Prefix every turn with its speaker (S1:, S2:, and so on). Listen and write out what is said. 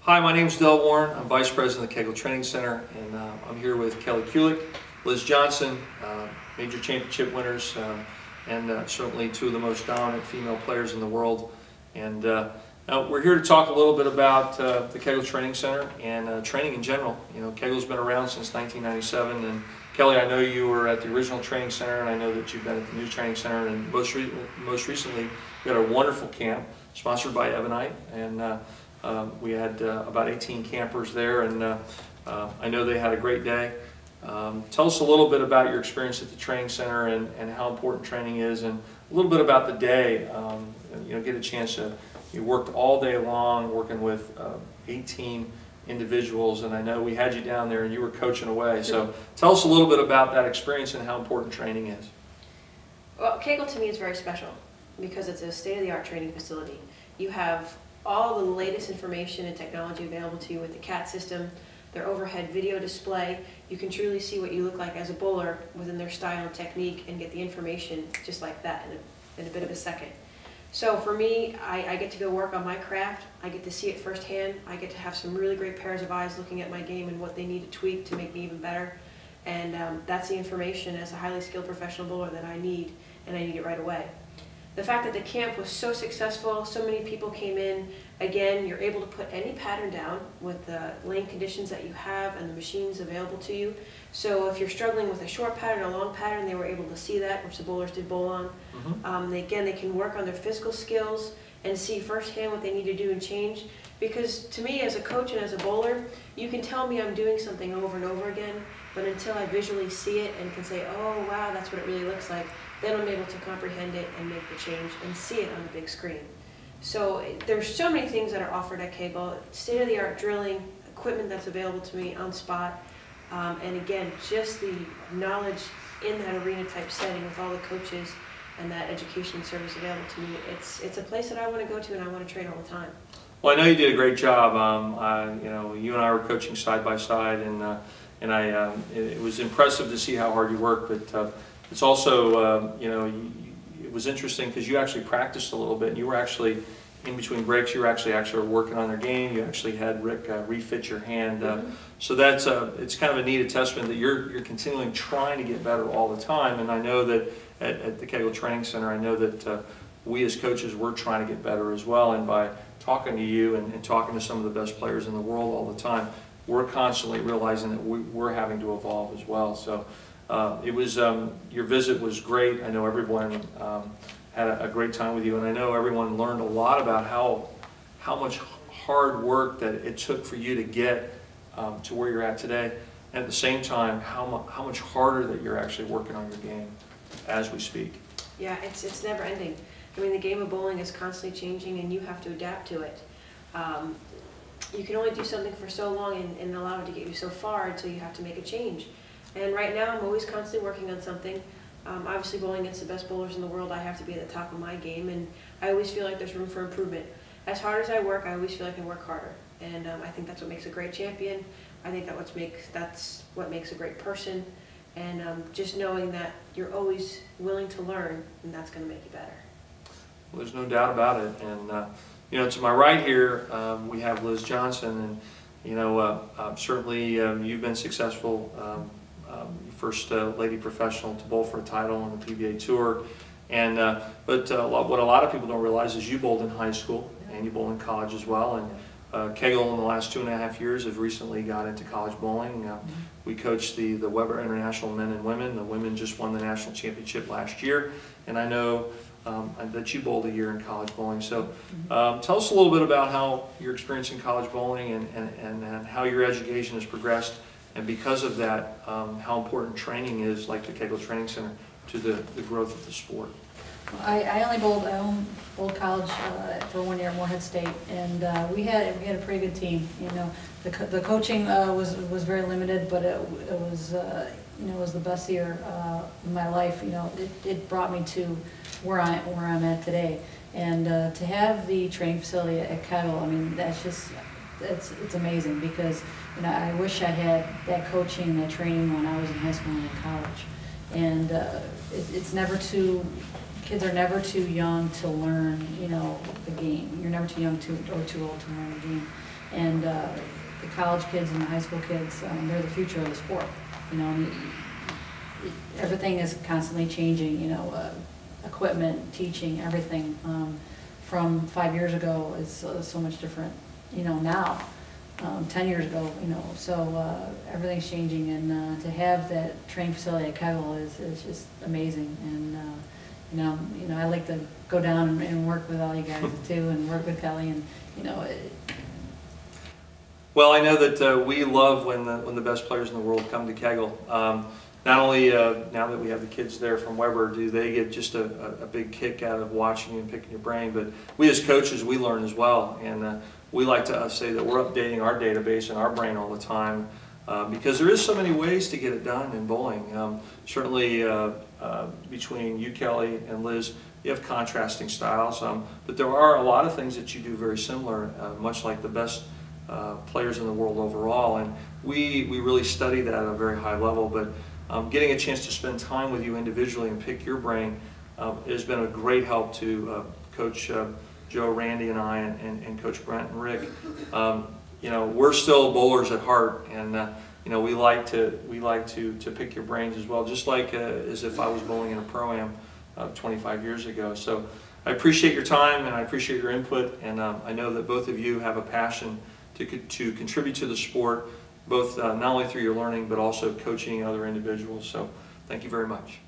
S1: Hi, my name is Del Warren. I'm Vice President of the Kegel Training Center, and I'm here with Kelly Kulick, Liz Johnson, major championship winners, and certainly two of the most dominant female players in the world. And we're here to talk a little bit about the Kegel Training Center and training in general. You know, Kegel's been around since 1997, and Kelly, I know you were at the original training center, and I know that you've been at the new training center, and most recently we had a wonderful camp sponsored by Ebonite, and we had about 18 campers there, and I know they had a great day. Tell us a little bit about your experience at the training center and how important training is, and a little bit about the day. You know, get a chance to, you worked all day long working with 18 individuals, and I know we had you down there and you were coaching away. So tell us a little bit about that experience and how important training is.
S2: Well, Kegel to me is very special because it's a state-of-the-art training facility. You have all the latest information and technology available to you with the CAT system, their overhead video display. You can truly see what you look like as a bowler within their style and technique and get the information just like that in a bit of a second. So for me, I get to go work on my craft. I get to see it firsthand. I get to have some really great pairs of eyes looking at my game and what they need to tweak to make me even better. And that's the information as a highly skilled professional bowler that I need, and I need it right away. The fact that the camp was so successful, so many people came in, again, you're able to put any pattern down with the lane conditions that you have and the machines available to you. So if you're struggling with a short pattern or a long pattern, they were able to see that, which the bowlers did bowl on. Again, they can work on their physical skills and see firsthand what they need to do and change. Because to me, as a coach and as a bowler, you can tell me I'm doing something over and over again, but until I visually see it and can say, oh wow, that's what it really looks like, then I'm able to comprehend it and make the change and see it on the big screen. So there's so many things that are offered at Kegel, state-of-the-art drilling, equipment that's available to me on spot, and again, just the knowledge in that arena type setting with all the coaches and that education service available to me. It's a place that I want to go to and I want to train all the time.
S1: Well, I know you did a great job. You know, you and I were coaching side by side, and it was impressive to see how hard you worked. But it's also, you know, it was interesting because you actually practiced a little bit. And you were actually in between breaks. You were actually working on their game. You actually had Rick refit your hand. So that's it's kind of a neat testament that you're continually trying to get better all the time. And I know that at the Kegel Training Center, I know that we as coaches, we're trying to get better as well. And by talking to you and talking to some of the best players in the world all the time, we're constantly realizing that we're having to evolve as well. So it was your visit was great. I know everyone had a great time with you, and I know everyone learned a lot about how much hard work that it took for you to get to where you're at today. And at the same time, how much harder that you're actually working on your game as we speak. Yeah,
S2: it's never ending. I mean, the game of bowling is constantly changing, and you have to adapt to it. You can only do something for so long and allow it to get you so far until you have to make a change. And right now, I'm always constantly working on something. Obviously, bowling against the best bowlers in the world, I have to be at the top of my game, and I always feel like there's room for improvement. As hard as I work, I always feel like I work harder, and I think that's what makes a great champion. I think that's what makes a great person, and just knowing that you're always willing to learn, and that's going to make you better.
S1: Well, there's no doubt about it. And you know, to my right here, we have Liz Johnson, and you know, certainly you've been successful. First lady professional to bowl for a title on the PBA Tour, and but what a lot of people don't realize is you bowled in high school and you bowled in college as well. And Kegel in the last 2.5 years have recently got into college bowling. We coach the Weber International Men and Women. The women just won the national championship last year, and I know that you bowled a year in college bowling. So tell us a little bit about how your experience in college bowling and how your education has progressed. And because of that, how important training is, like the Kegel Training Center, to the growth of the sport.
S3: I only bowled college for 1 year at Morehead State, and we had a pretty good team. You know, the coaching was very limited, but it was you know, it was the best year of my life. You know, it brought me to where I'm at today, and to have the training facility at Kegel, I mean, that's just it's amazing because, you know, I wish I had that coaching and that training when I was in high school and in college. And it's never too, kids are never too young to learn, you know, the game. You're never too young or too old to learn the game. And the college kids and the high school kids, they're the future of the sport. You know, and everything is constantly changing. You know, equipment, teaching, everything from 5 years ago is so much different. You know, now. 10 years ago, you know, so everything's changing, and to have that training facility at Kegel is just amazing. And you know, I like to go down and work with all you guys too, and work with Kelly, and you know.
S1: Well, I know that we love when the best players in the world come to Kegel. Not only now that we have the kids there from Weber, do they get just a big kick out of watching you and picking your brain, but we as coaches, we learn as well. And we like to say that we're updating our database and our brain all the time because there is so many ways to get it done in bowling. Certainly between you, Kelly, and Liz, you have contrasting styles, but there are a lot of things that you do very similar, much like the best players in the world overall. And we really study that at a very high level, but getting a chance to spend time with you individually and pick your brain has been a great help to Coach Joe, Randy, and I, and Coach Brent and Rick. You know, we're still bowlers at heart, and you know, we like to pick your brains as well, just like as if I was bowling in a pro-am 25 years ago. So I appreciate your time and I appreciate your input, and I know that both of you have a passion to contribute to the sport, both not only through your learning but also coaching other individuals. So thank you very much.